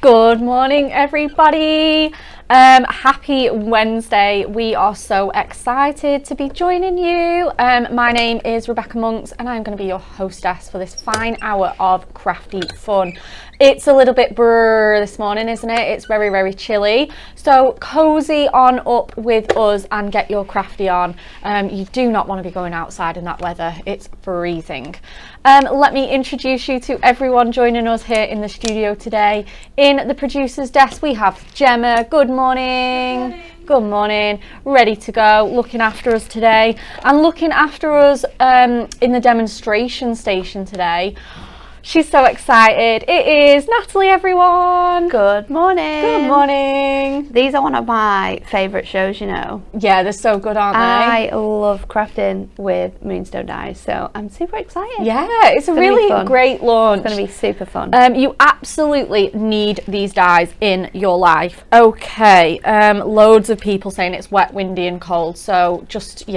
Good morning, everybody. Happy Wednesday. We are so excited to be joining you. My name is Rebecca Monks and I'm going to be your hostess for this fine hour of crafty fun. It's a little bit brrr this morning, isn't it? It's very, very chilly. So cozy on up with us and get your crafty on. You do not want to be going outside in that weather. It's freezing. Let me introduce you to everyone joining us here in the studio today. In the producer's desk, we have Gemma. Good morning. Good morning. Ready to go, looking after us today. And looking after us in the demonstration station today. She's so excited. It is Natalie, everyone. Good morning. Good morning. These are one of my favourite shows, you know. Yeah, they're so good, aren't they? I love crafting with Moonstone Dies, so I'm super excited. Yeah, it's a really great launch. It's going to be super fun. You absolutely need these dies in your life. Okay, loads of people saying it's wet, windy and cold, so just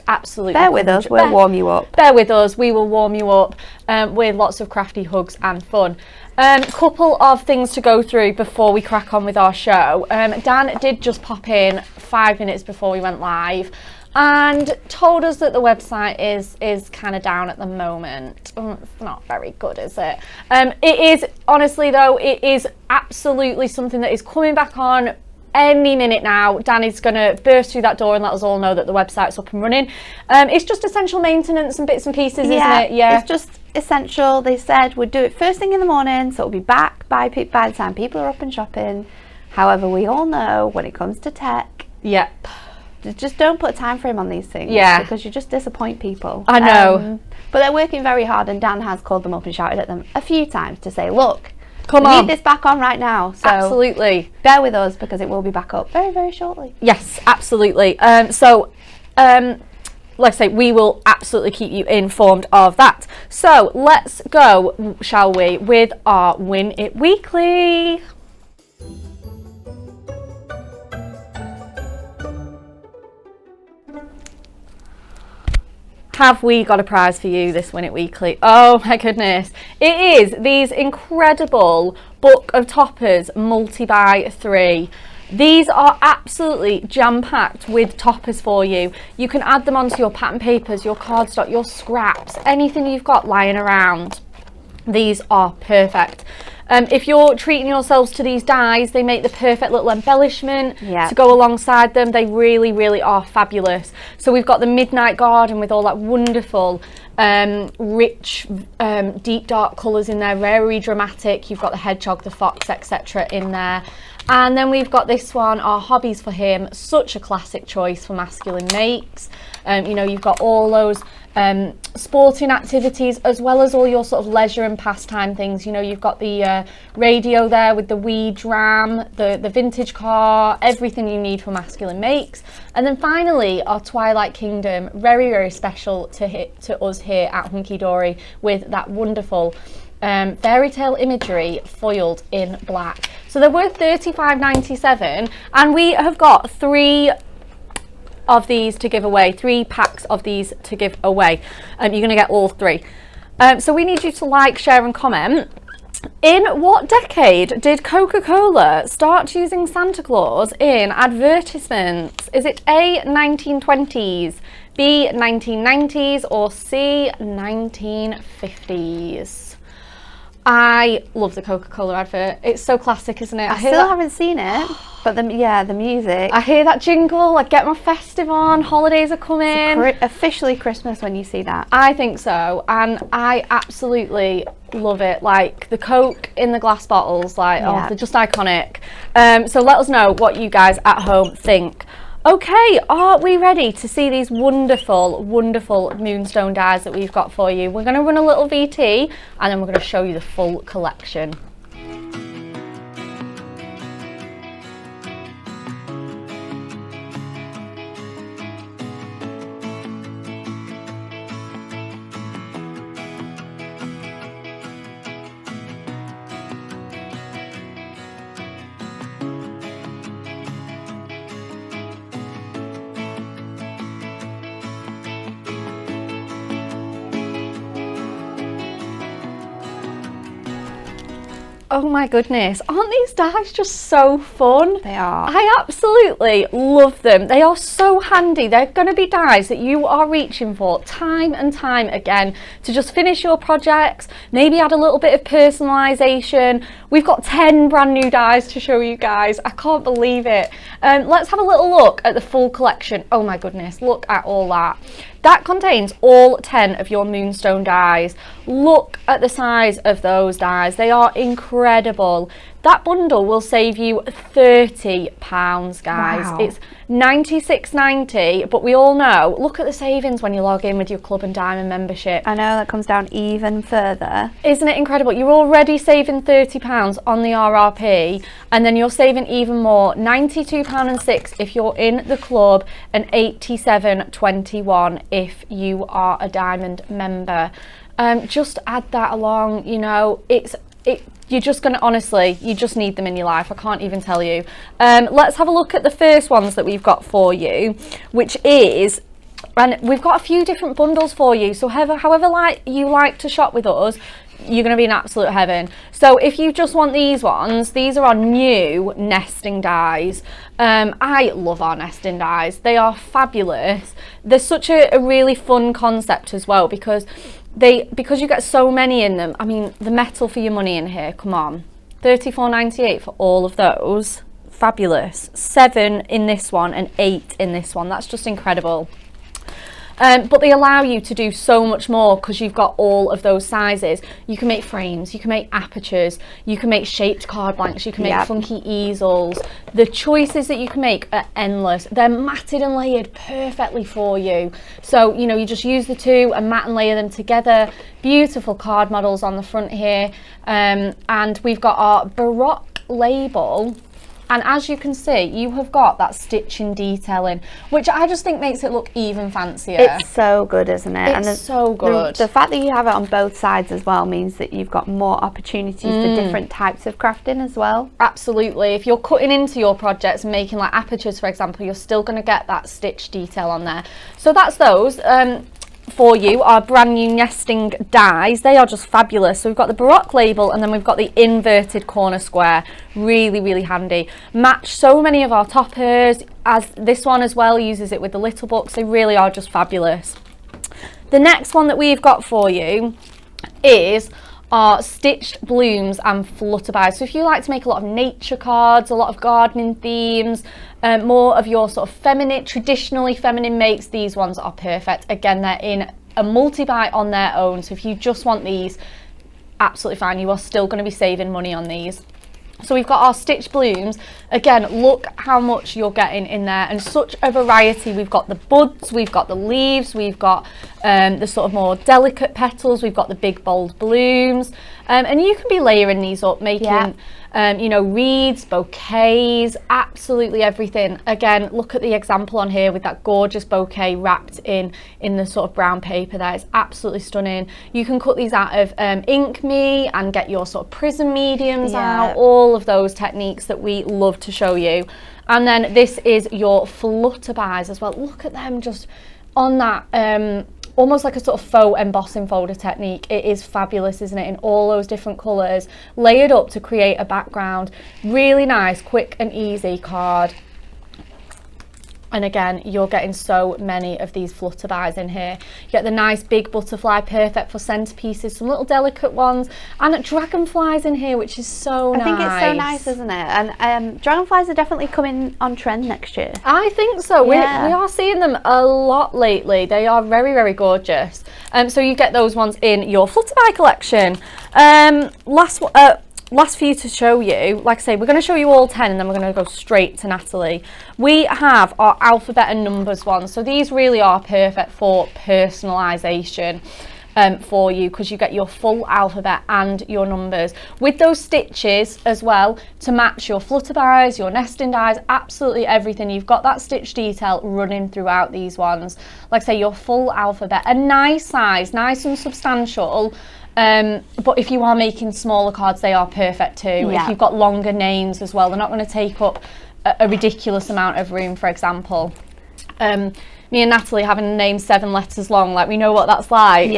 absolutely. Bear with us, we'll warm you up. Bear with us, we will warm you up with lots of crafty hugs and fun. Couple of things to go through before we crack on with our show. Dan did just pop in 5 minutes before we went live and told us that the website is kind of down at the moment. It's not very good, is it? It is, honestly though, it is absolutely something that is coming back on any minute now. Danny's going to burst through that door and let us all know that the website's up and running. It's just essential maintenance and bits and pieces, isn't it? Yeah, it's just essential. They said we'd do it first thing in the morning, so it'll be back by the time people are up and shopping. However, we all know when it comes to tech, just don't put a time frame on these things, because you just disappoint people. I know. But they're working very hard, and Dan has called them up and shouted at them a few times to say, look, come we on, need this back on right now. So absolutely, bear with us because it will be back up very, very shortly. Yes, absolutely. Like I say, we will absolutely keep you informed of that. So let's go, shall we, with our Win It Weekly. Have we got a prize for you this Win It Weekly? Oh my goodness. It is these incredible Book of Toppers multi-buy 3. These are absolutely jam-packed with toppers for you. You can add them onto your pattern papers, your cardstock, your scraps, anything you've got lying around. These are perfect. If you're treating yourselves to these dies, they make the perfect little embellishment to go alongside them. They really, really are fabulous. So we've got the Midnight Garden with all that wonderful, rich, deep dark colours in there, very dramatic. You've got the hedgehog, the fox, etc. in there. And then we've got this one, Our Hobbies for Him, such a classic choice for masculine makes. You know, you've got all those sporting activities as well as all your sort of leisure and pastime things. You know, you've got the radio there with the wee dram, the vintage car, everything you need for masculine makes. And then finally, our Twilight Kingdom, very, very special to us here at Hunky Dory, with that wonderful fairy tale imagery foiled in black. So they're worth $35.97 and we have got 3 of these to give away, 3 packs of these to give away. You're going to get all 3. So we need you to like, share and comment. In what decade did Coca-Cola start using Santa Claus in advertisements? Is it A, 1920s, B, 1990s or C, 1950s? I love the Coca-Cola advert. It's so classic, isn't it? I still haven't seen it, but the music. I hear that jingle, I get my festive on, holidays are coming. It's officially Christmas when you see that. I think so, and I absolutely love it. Like the Coke in the glass bottles, they're just iconic. So let us know what you guys at home think. Okay, are we ready to see these wonderful, wonderful Moonstone dies that we've got for you? We're going to run a little VT and then we're going to show you the full collection. Oh my goodness, aren't these dies just so fun? They are. I absolutely love them. They are so handy. They're going to be dies that you are reaching for time and time again to just finish your projects, maybe add a little bit of personalisation. We've got 10 brand new dies to show you guys. I can't believe it. Let's have a little look at the full collection. Oh my goodness, look at all that. That contains all 10 of your Moonstone dies. Look at the size of those dies. They are incredible. That bundle will save you £30, guys. Wow. It's $96.90, but we all know, look at the savings when you log in with your Club and Diamond membership. I know that comes down even further. Isn't it incredible? You're already saving £30 on the RRP, and then you're saving even more, £92.06 if you're in the club, and $87.21 if you are a Diamond member. Just add that along, you know, you're just going to, honestly, you just need them in your life. I can't even tell you. Let's have a look at the first ones that we've got for you, which is, and we've got a few different bundles for you. So however you like to shop with us, you're going to be in absolute heaven. So if you just want these ones, these are our new nesting dies. I love our nesting dies. They are fabulous. They're such a really fun concept as well, because you get so many in them. I mean, the metal for your money in here, come on. $34.98 for all of those. Fabulous. 7 in this one and 8 in this one. That's just incredible. But they allow you to do so much more because you've got all of those sizes. You can make frames, you can make apertures, you can make shaped card blanks, you can make funky easels. The choices that you can make are endless. They're matted and layered perfectly for you. So, you know, you just use the two and mat and layer them together. Beautiful card models on the front here. And we've got our Baroque label. And as you can see, you have got that stitching detailing, which I just think makes it look even fancier. It's so good, isn't it? It's so good. The fact that you have it on both sides as well means that you've got more opportunities for different types of crafting as well. Absolutely. If you're cutting into your projects and making like apertures, for example, you're still going to get that stitch detail on there. So that's those. For you, our brand new nesting dies. They are just fabulous. So we've got the Baroque label, and then we've got the inverted corner square. Really, really handy. Match so many of our toppers, as this one as well uses it with the little books. They really are just fabulous. The next one that we've got for you is our stitched blooms and flutterbys. So if you like to make a lot of nature cards, a lot of gardening themes, more of your sort of feminine, traditionally feminine makes, these ones are perfect. Again, they're in a multi-buy on their own. So if you just want these, absolutely fine. You are still going to be saving money on these. So we've got our stitched blooms. Again, look how much you're getting in there, and such a variety. We've got the buds, we've got the leaves, we've got the sort of more delicate petals, we've got the big bold blooms, and you can be layering these up, making you know, wreaths, bouquets, absolutely everything. Again, look at the example on here with that gorgeous bouquet wrapped in the sort of brown paper there. It's absolutely stunning. You can cut these out of ink me and get your sort of prism mediums out, all of those techniques that we love to show you. And then this is your flutterbys as well. Look at them just on that almost like a sort of faux embossing folder technique. It is fabulous, isn't it, in all those different colours, layered up to create a background. Really nice, quick and easy card. And again, you're getting so many of these flutterbys in here. You get the nice big butterfly, perfect for centerpieces, some little delicate ones, and dragonflies in here, which is so nice. I think it's so nice, isn't it? And dragonflies are definitely coming on trend next year. I think so. We are seeing them a lot lately. They are very, very gorgeous. So you get those ones in your flutterby collection. Last for you to show you, like I say, we're going to show you all 10 and then we're going to go straight to Natalie. We have our alphabet and numbers ones. So these really are perfect for personalisation for you, because you get your full alphabet and your numbers with those stitches as well to match your flutterbys, your nesting dies, absolutely everything. You've got that stitch detail running throughout these ones. Like I say, your full alphabet, a nice size, nice and substantial. But if you are making smaller cards, they are perfect too. If you've got longer names as well, they're not going to take up a ridiculous amount of room, for example. Me and Natalie having a name 7 letters long, like, we know what that's like.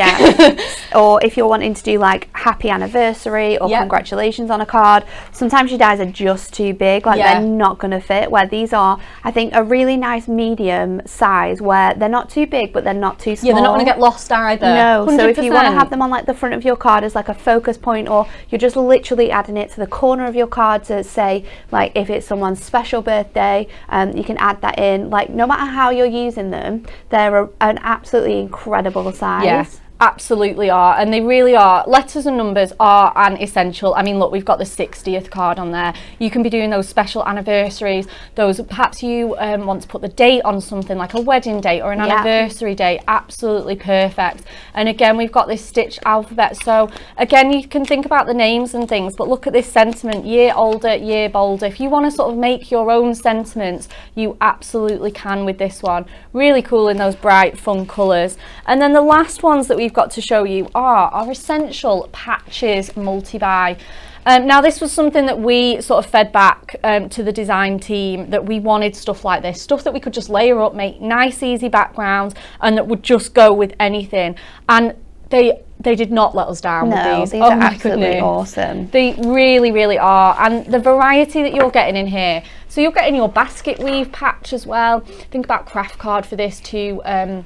or if you're wanting to do like happy anniversary or congratulations on a card, sometimes your dies are just too big, like they're not going to fit, where these are, I think, a really nice medium size where they're not too big but they're not too small. Yeah, they're not going to get lost either. No, 100%. so if you want to have them on like the front of your card as like a focus point, or you're just literally adding it to the corner of your card to say, like, if it's someone's special birthday, you can add that in. Like, no matter how you're using them, they're an absolutely incredible size. Yes, absolutely are, and they really are. Letters and numbers are an essential. I mean, look, we've got the 60th card on there. You can be doing those special anniversaries, those perhaps you want to put the date on something like a wedding date or an anniversary date. Absolutely perfect. And again, we've got this stitched alphabet, so again, you can think about the names and things, but look at this sentiment: year older, year bolder. If you want to sort of make your own sentiments, you absolutely can with this one. Really cool in those bright fun colours. And then the last ones that we've got to show you are our essential patches multi-buy. Now, this was something that we sort of fed back to the design team, that we wanted stuff like this, stuff that we could just layer up, make nice easy backgrounds, and that would just go with anything. And they did not let us down with these. These are absolutely awesome. They really, really are. And the variety that you're getting in here, so you're getting your basket weave patch as well. Think about craft card for this to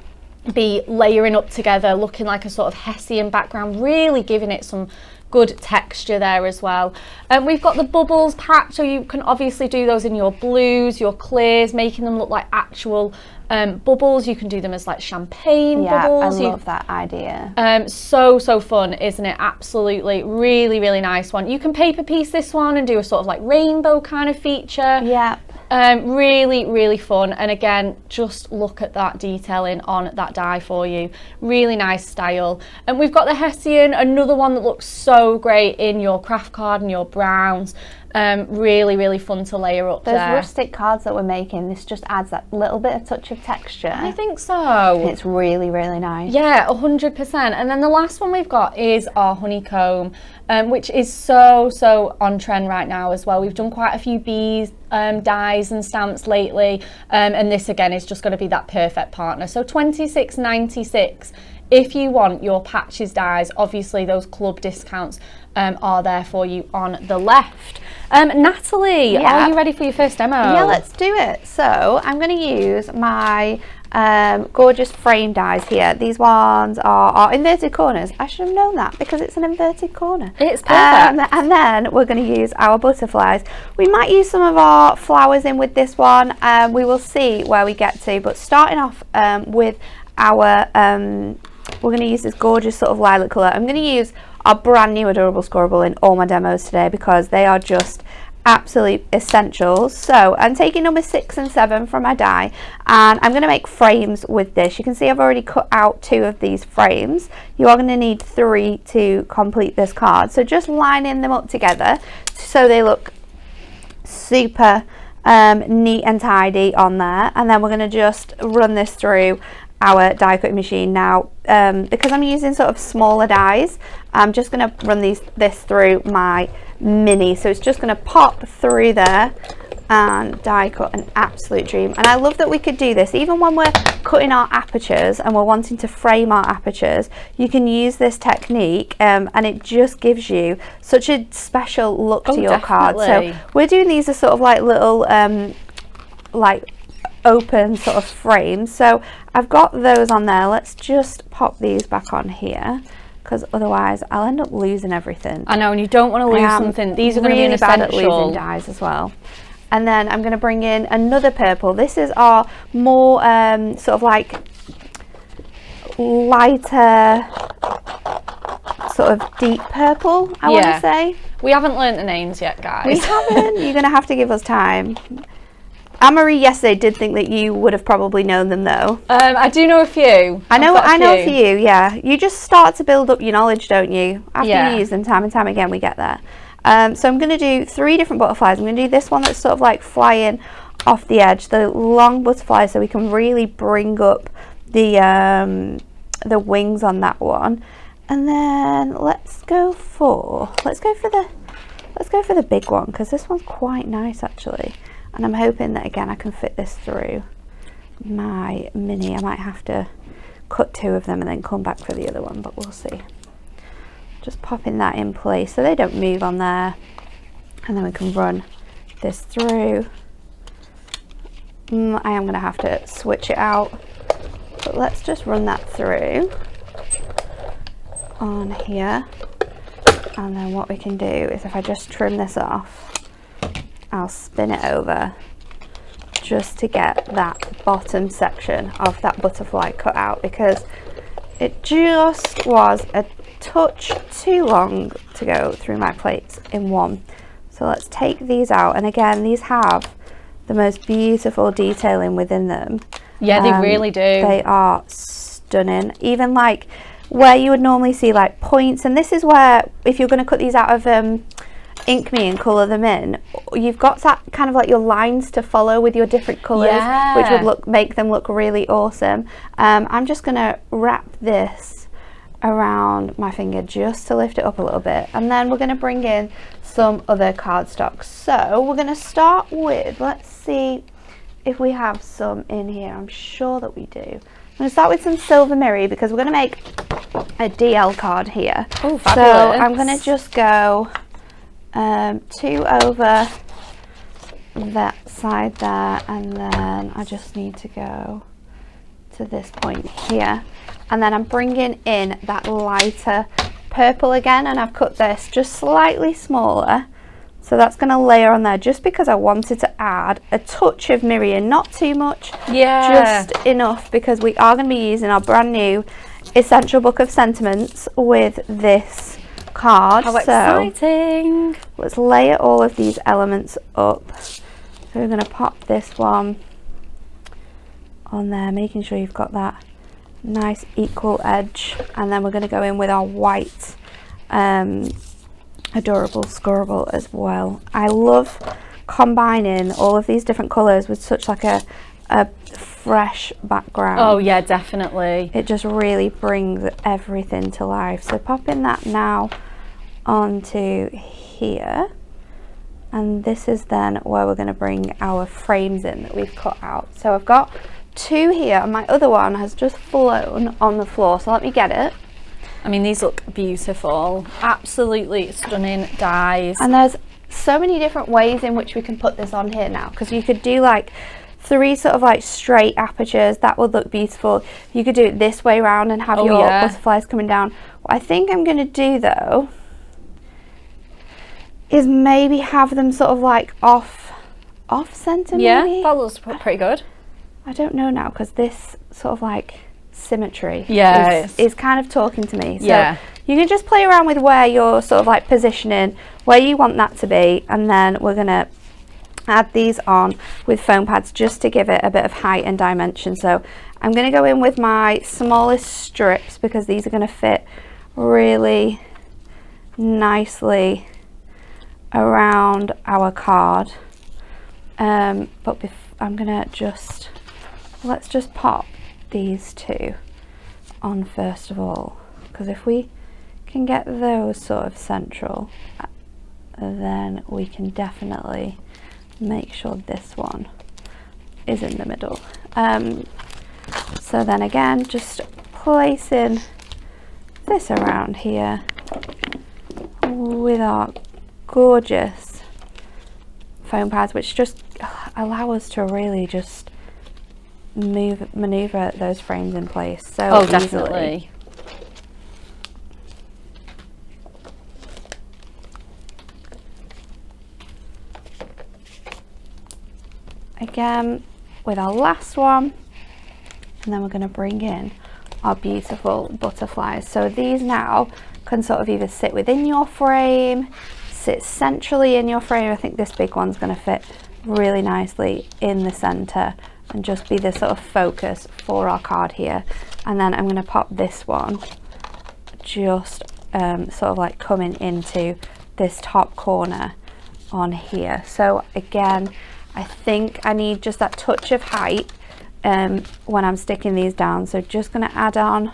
be layering up together, looking like a sort of Hessian background, really giving it some good texture there as well. We've got the bubbles patch, so you can obviously do those in your blues, your clears, making them look like actual bubbles. You can do them as like champagne bubbles. I love that idea. So fun, isn't it? Absolutely, really, really nice one. You can paper piece this one and do a sort of like rainbow kind of feature. Really, really fun. And again, just look at that detailing on that die for you. Really nice style. And we've got the Hessian, another one that looks so great in your craft card and your browns. Really, really fun to layer up. Those there. rustic cards that we're making, this just adds that little bit of touch of texture. I think so. It's really, really nice. Yeah, 100%. And then the last one we've got is our honeycomb, which is so on trend right now as well. We've done quite a few bees dies and stamps lately, and this again is just going to be that perfect partner. So $26.96 if you want your patches dies. Obviously those club discounts are there for you on the left. Natalie, are you ready for your first demo? Yeah, let's do it. So I'm going to use my gorgeous frame dies here. These ones are inverted corners. I should have known that because it's an inverted corner. It's perfect. And then we're going to use our butterflies. We might use some of our flowers in with this one. We will see where we get to, but starting off with our we're going to use this gorgeous sort of lilac colour. I'm going to use our brand new adorable scorable in all my demos today because they are just absolute essentials. So I'm taking number 6 and 7 from my die, and I'm going to make frames with this. You can see I've already cut out 2 of these frames. You are going to need 3 to complete this card. So just lining them up together so they look super neat and tidy on there, and then we're going to just run this through our die cutting machine. Now because I'm using sort of smaller dies, I'm just going to run this through my mini, so it's just going to pop through there and die cut an absolute dream. And I love that we could do this even when we're cutting our apertures and we're wanting to frame our apertures. You can use this technique and it just gives you such a special look to your card. So we're doing these as sort of like little like open sort of frames. So I've got those on there. Let's just pop these back on here, because otherwise I'll end up losing everything. I know, and you don't want to lose something. These are going to be an essential. Bad at losing dies as well. And then I'm going to bring in another purple. This is our more sort of like lighter sort of deep purple, I want to say. We haven't learnt the names yet, guys. We haven't. You're going to have to give us time. Anne-Marie yesterday did think that you would have probably known them though. I do know a few. I know a few, yeah. You just start to build up your knowledge, don't you? After you use them time and time again, we get there. So I'm going to do 3 different butterflies. I'm going to do this one that's sort of like flying off the edge, the long butterfly, so we can really bring up the wings on that one. And then let's go for the big one, because this one's quite nice actually. And I'm hoping that again I can fit this through my mini. I might have to cut 2 of them and then come back for the other one, but we'll see. just popping that in place so they don't move on there. And then we can run this through. I am going to have to switch it out, but let's just run that through on here. And then what we can do is if I just trim this off, I'll spin it over just to get that bottom section of that butterfly cut out, because it just was a touch too long to go through my plates in one. So let's take these out, and again, these have the most beautiful detailing within them. Yeah, they really do. They are stunning. Even like where you would normally see like points, and this is where if you're going to cut these out of Ink Me and colour them in, you've got that kind of like your lines to follow with your different colours, which would make them look really awesome. I'm just going to wrap this around my finger just to lift it up a little bit, and then we're going to bring in some other cardstock. So we're going to start with, let's see if we have some in here. I'm sure that we do. I'm going to start with some Silver Mirror because we're going to make a DL card here. Oh, fabulous. So I'm going to just go 2 over that side there, and then I just need to go to this point here, and then I'm bringing in that lighter purple again, and I've cut this just slightly smaller, so that's going to layer on there just because I wanted to add a touch of Miriam, not too much, just enough, because we are going to be using our brand new Essential Book of Sentiments with this card. How exciting! So let's layer all of these elements up. So we're going to pop this one on there, making sure you've got that nice equal edge, and then we're going to go in with our white Adorable Scorable as well. I love combining all of these different colours with such like a fresh background. Oh yeah, definitely. It just really brings everything to life. So popping that now onto here, and this is then where we're going to bring our frames in that we've cut out. So I've got 2 here, and my other one has just flown on the floor, so let me get it. I mean, these look beautiful, absolutely stunning dies. And there's so many different ways in which we can put this on here now, because you could do like 3 sort of like straight apertures, that would look beautiful. You could do it this way around and have your butterflies coming down. What I think I'm going to do though is maybe have them sort of like off center. Yeah, that looks pretty good. I don't know now, because this sort of like symmetry is kind of talking to me. So you can just play around with where you're sort of like positioning, where you want that to be, and then we're going to add these on with foam pads just to give it a bit of height and dimension. So I'm going to go in with my smallest strips because these are going to fit really nicely around our card. But I'm going to let's just pop these 2 on first of all, because if we can get those sort of central, then we can definitely make sure this one is in the middle. So then again, just placing this around here with our gorgeous foam pads, which just allow us to really just maneuver those frames in place so easily. Definitely. Again with our last one, and then we're going to bring in our beautiful butterflies. So these now can sort of either sit within your frame, sit centrally in your frame. I think this big one's going to fit really nicely in the center and just be the sort of focus for our card here. And then I'm going to pop this one just sort of like coming into this top corner on here. So again, I think I need just that touch of height when I'm sticking these down. So just going to add on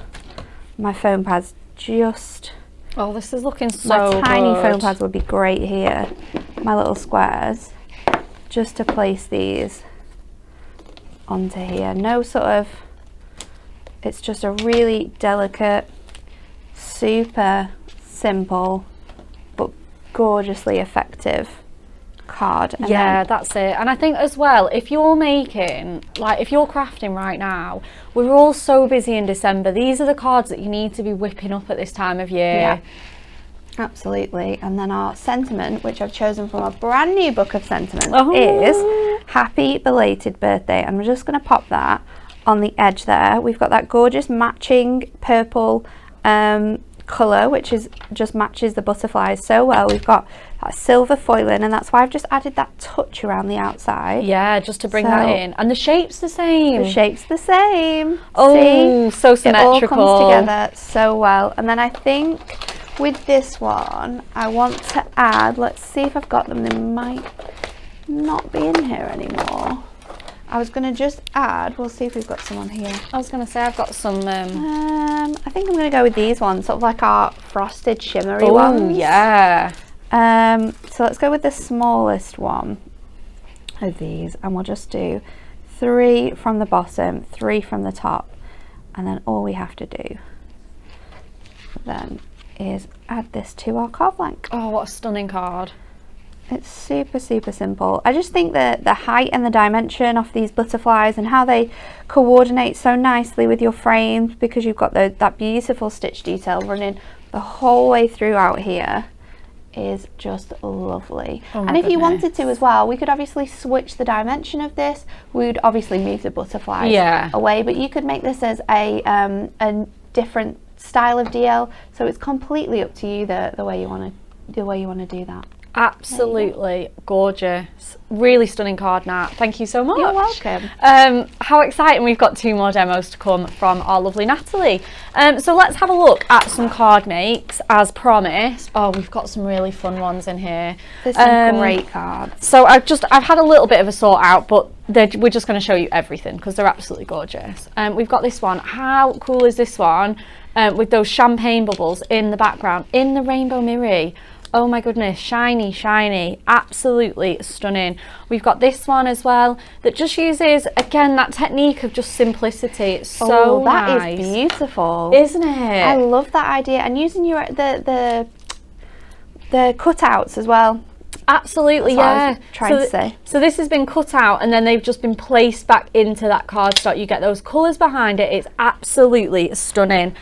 my foam pads. Just this is looking so my tiny good. foam pads would be great here, my little squares, just to place these onto here. No sort of, it's just a really delicate, super simple but gorgeously effective card. And yeah, that's it. And I think as well, if you're making, like if you're crafting right now, we're all so busy in December, these are the cards that you need to be whipping up at this time of year. Yeah, absolutely. And then our sentiment, which I've chosen from a brand new book of sentiments, is happy belated birthday. And we're just going to pop that on the edge there. We've got that gorgeous matching purple colour, which is just matches the butterflies so well. We've got that silver foiling, and that's why I've just added that touch around the outside. Yeah, just to bring that in. And the shape's the same. The shape's the same. Oh, see? So symmetrical. It all comes together so well. And then I think with this one, I want to add, let's see if I've got them. They might not be in here anymore. I was going to just add, we'll see if we've got some on here. I was going to say I've got some... I think I'm going to go with these ones, sort of like our frosted shimmery Oh, ones. yeah. So let's go with the smallest one of these, and we'll just do 3 from the bottom, 3 from the top, and then all we have to do then is add this to our card blank. Oh, what a stunning card. It's super, super simple. I just think that the height and the dimension of these butterflies and how they coordinate so nicely with your frames, because you've got that beautiful stitch detail running the whole way throughout here, is just lovely. Oh and if goodness. you wanted to as well, we could obviously switch the dimension of this. We would obviously move the butterflies away, but you could make this as a different style of DL. So it's completely up to you the way you want to do that. Absolutely gorgeous. Really stunning card, Nat. Thank you so much. You're welcome. How exciting. We've got 2 more demos to come from our lovely Natalie. So let's have a look at some card makes as promised. Oh, we've got some really fun ones in here. There's some great cards. So I've had a little bit of a sort out, but we're just going to show you everything because they're absolutely gorgeous. We've got this one. How cool is this one? With those champagne bubbles in the background in the rainbow mirror. Oh my goodness, shiny, shiny, absolutely stunning. We've got this one as well that just uses, again, that technique of just simplicity. It's so that nice. is beautiful, isn't it? I love that idea, and using the cutouts as well. Absolutely, That's yeah. trying to say. So this has been cut out and then they've just been placed back into that cardstock. You get those colours behind it. It's absolutely stunning.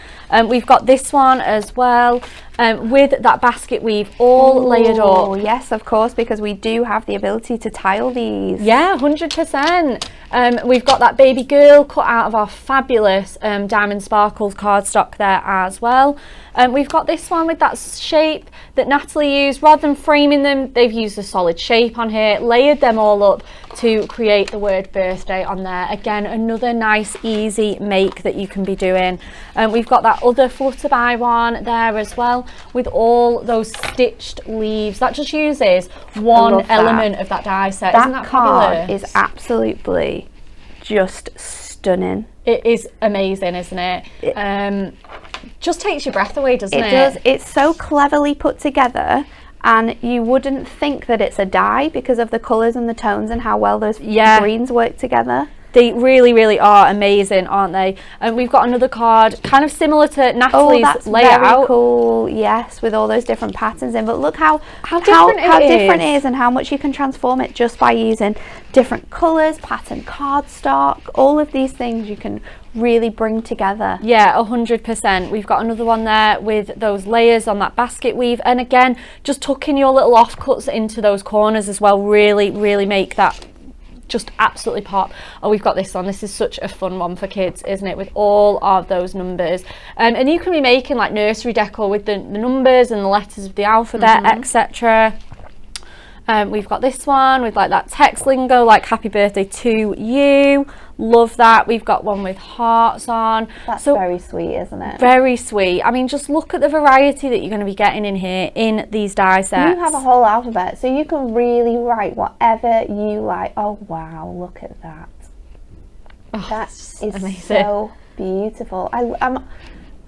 We've got this one as well with that basket weave all layered up. Oh yes, of course, because we do have the ability to tile these. Yeah, 100%. We've got that baby girl cut out of our fabulous Diamond Sparkles cardstock there as well. We've got this one with that shape that Natalie used. Rather than framing them, they've used a solid shape on here, layered them all up to create the word birthday on there. Again, another nice easy make that you can be doing. We've got that other Flutterby one there as well with all those stitched leaves. That just uses one element of that die set. Isn't that card fabulous? is absolutely just stunning. It is amazing, isn't it? Just takes your breath away, doesn't it? It does. It's so cleverly put together, and you wouldn't think that it's a die because of the colours and the tones and how well those greens work together. They really, really are amazing, aren't they? And we've got another card kind of similar to Natalie's layout. Very cool, yes, with all those different patterns in. But look how different it is and how much you can transform it just by using different colours, pattern cardstock, all of these things you can really bring together. Yeah, 100%. We've got another one there with those layers on that basket weave, and again, just tucking your little offcuts into those corners as well, really, really make that just absolutely pop. Oh, we've got this one. This is such a fun one for kids, isn't it, with all of those numbers. And you can be making like nursery decor with the numbers and the letters of the alphabet, etc. We've got this one with like that text lingo, like happy birthday to you. Love that. We've got one with hearts on. That's very sweet, isn't it? Very sweet. I mean, just look at the variety that you're going to be getting in here in these die sets. You have a whole alphabet, so you can really write whatever you like. Oh wow, look at that. Oh, that is amazing. so beautiful.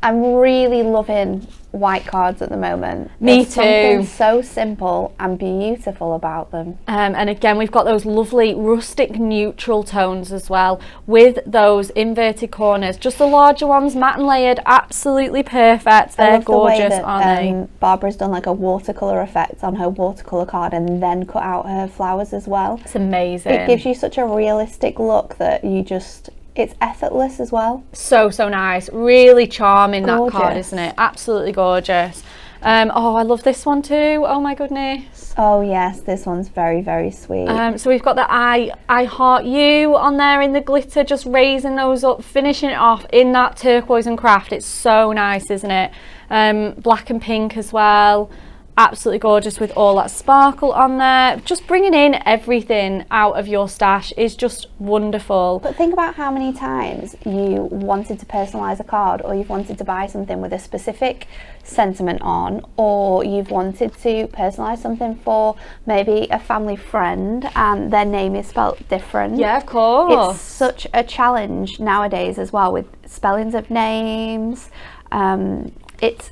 I'm really loving white cards at the moment. Me There's too. something so simple and beautiful about them. And again, we've got those lovely rustic neutral tones as well, with those inverted corners. Just the larger ones, matte and layered, absolutely perfect. They're gorgeous, aren't they? Barbara's done like a watercolour effect on her watercolour card and then cut out her flowers as well. It's amazing. It gives you such a realistic look that it's effortless as well. So nice. Really charming, Gorgeous. that card, isn't it? Absolutely gorgeous. Oh, I love this one too. Oh my goodness. Oh yes, this one's very, very sweet. So we've got the I heart you on there in the glitter, just raising those up, finishing it off in that turquoise and craft. It's so nice, isn't it? Black and pink as well. Absolutely gorgeous with all that sparkle on there. Just bringing in everything out of your stash is just wonderful. But think about how many times you wanted to personalise a card, or you've wanted to buy something with a specific sentiment on, or you've wanted to personalise something for maybe a family friend and their name is spelt different. Yeah, of course. It's such a challenge nowadays as well with spellings of names. It's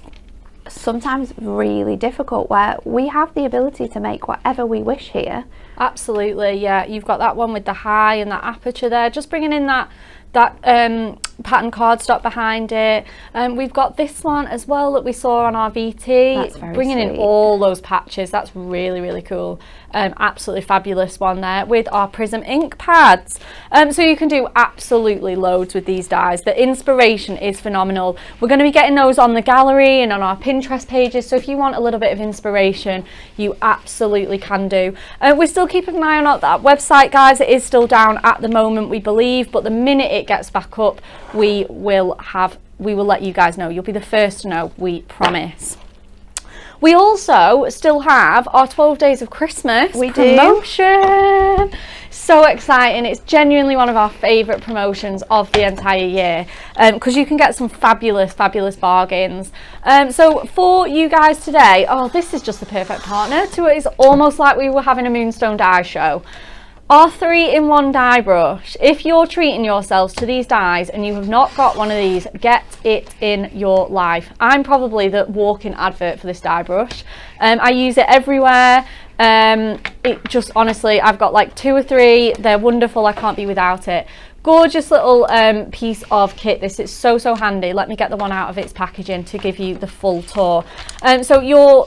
sometimes really difficult, where we have the ability to make whatever we wish here. Absolutely, yeah. You've got that one with the high and that aperture there, just bringing in that pattern cardstock behind it. We've got this one as well that we saw on our VT. That's very bringing sweet. in all those patches. That's really, really cool. Absolutely fabulous one there with our Prism ink pads. So you can do absolutely loads with these dies. The inspiration is phenomenal. We're going to be getting those on the gallery and on our Pinterest pages, so if you want a little bit of inspiration, you absolutely can do. We're still keeping an eye on that website, guys. It is still down at the moment, we believe, but the minute it gets back up, we will let you guys know. You'll be the first to know, we promise. We also still have our 12 Days of Christmas promotion. So exciting. It's genuinely one of our favourite promotions of the entire year, because you can get some fabulous bargains. So for you guys today, oh, this is just the perfect partner to it. It's almost like we were having a Moonstone Dies show. Our 3-in-1 die brush. If you're treating yourselves to these dies and you have not got one of these, get it in your life. I'm probably the walking advert for this die brush. I use it everywhere. It just, honestly, I've got like 2 or 3. They're wonderful. I can't be without it. Gorgeous little piece of kit. This is so handy. Let me get the one out of its packaging to give you the full tour. So your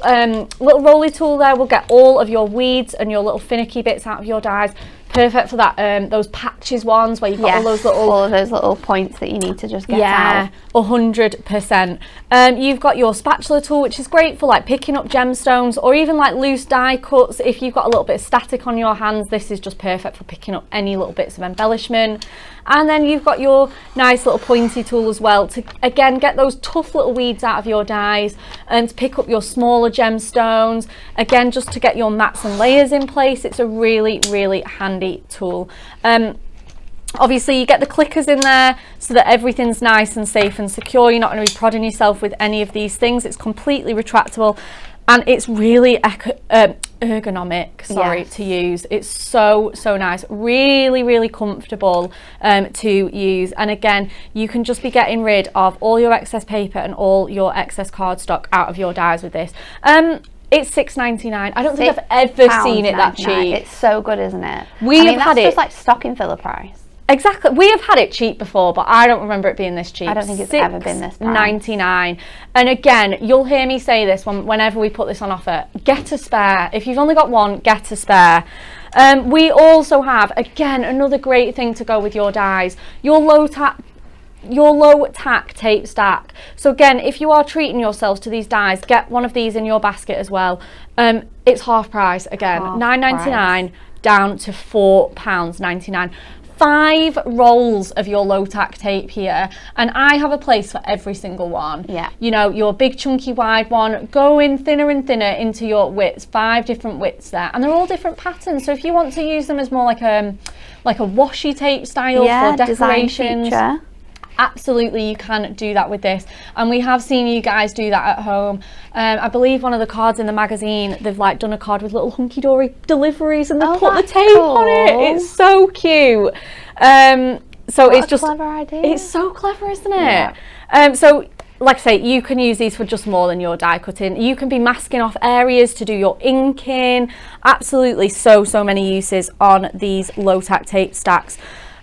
little roly tool there will get all of your weeds and your little finicky bits out of your dies. Perfect for that those patches ones where you've got all of those little points that you need to just get out. 100%. You've got your spatula tool, which is great for like picking up gemstones or even like loose die cuts. If you've got a little bit of static on your hands, this is just perfect for picking up any little bits of embellishment. And then you've got your nice little pointy tool as well to, again, get those tough little weeds out of your dies and to pick up your smaller gemstones. Again, just to get your mats and layers in place. It's a really handy tool. Obviously you get the clickers in there so that everything's nice and safe and secure. You're not going to be prodding yourself with any of these things. It's completely retractable and it's really ergonomic, to use. It's so nice, really comfortable to use. And again, you can just be getting rid of all your excess paper and all your excess cardstock out of your dies with this. It's $6.99. I don't think I've ever seen it that cheap. It's so good, isn't it? That's just like stocking filler price. Exactly. We have had it cheap before, but I don't remember it being this cheap. I don't think it's ever been this price. $6.99. And again, you'll hear me say this whenever we put this on offer. Get a spare. If you've only got one, get a spare. We also have, again, another great thing to go with your dies. Your low tack tape stack. So again, if you are treating yourselves to these dies, get one of these in your basket as well. It's half price again, $9.99 down to £4.99. 5 rolls of your low tack tape here, and I have a place for every single one. You know, your big chunky wide one, go in thinner and thinner into your widths. 5 different widths there, and they're all different patterns. So if you want to use them as more like a washi tape style for decorations, absolutely you can do that with this, and we have seen you guys do that at home. I believe one of the cards in the magazine, they've like done a card with little hunky-dory deliveries and they've put the tape on it. It's so cute. So it's just a clever idea. It's so clever, isn't it? So like I say, you can use these for just more than your die cutting. You can be masking off areas to do your inking. Absolutely so many uses on these low tack tape stacks.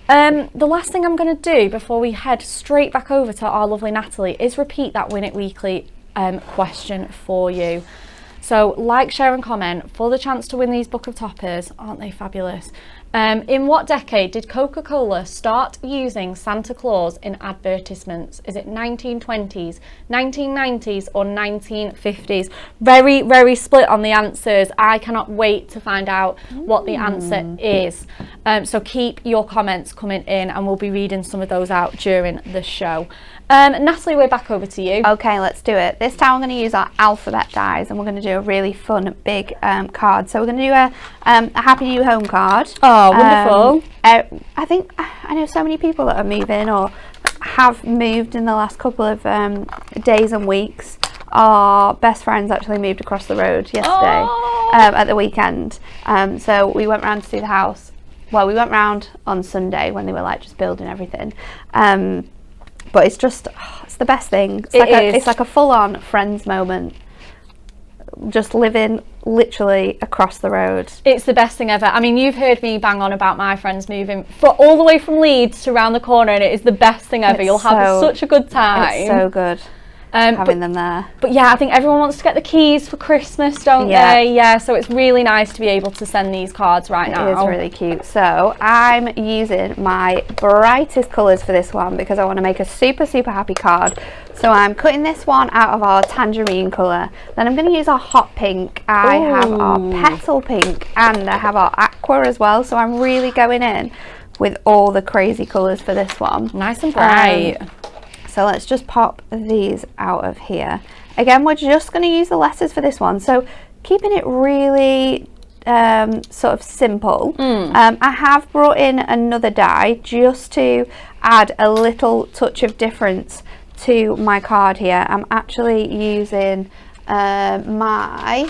The last thing I'm going to do before we head straight back over to our lovely Natalie is repeat that Win It Weekly question for you. So like, share and comment for the chance to win these book of toppers. Aren't they fabulous? In what decade did Coca-Cola start using Santa Claus in advertisements? Is it 1920s, 1990s or 1950s? Very split on the answers. I cannot wait to find out what the answer is. So keep your comments coming in and we'll be reading some of those out during the show. Natalie, we're back over to you. Okay, let's do it. This time we're going to use our alphabet dies and we're going to do a really fun big card. So we're going to do a Happy New Home card. Oh, wonderful. I think I know so many people that are moving or have moved in the last couple of days and weeks. Our best friends actually moved across the road yesterday at the weekend. So we went round to see the house. Well, we went round on Sunday when they were like just building everything. But it's just, it's the best thing. It's like a full-on friends moment. Just living literally across the road. It's the best thing ever. I mean, you've heard me bang on about my friends moving all the way from Leeds to around the corner, and it is the best thing ever. You'll have such a good time. It's so good. Having them there. But yeah, I think everyone wants to get the keys for Christmas, don't they? Yeah, so it's really nice to be able to send these cards right now. It is really cute. So I'm using my brightest colours for this one because I want to make a super happy card. So I'm cutting this one out of our tangerine colour. Then I'm going to use our hot pink. I have our petal pink and I have our aqua as well. So I'm really going in with all the crazy colours for this one. Nice and bright. So let's just pop these out of here. Again, we're just going to use the letters for this one. So keeping it really sort of simple. I have brought in another die just to add a little touch of difference to my card here. I'm actually using my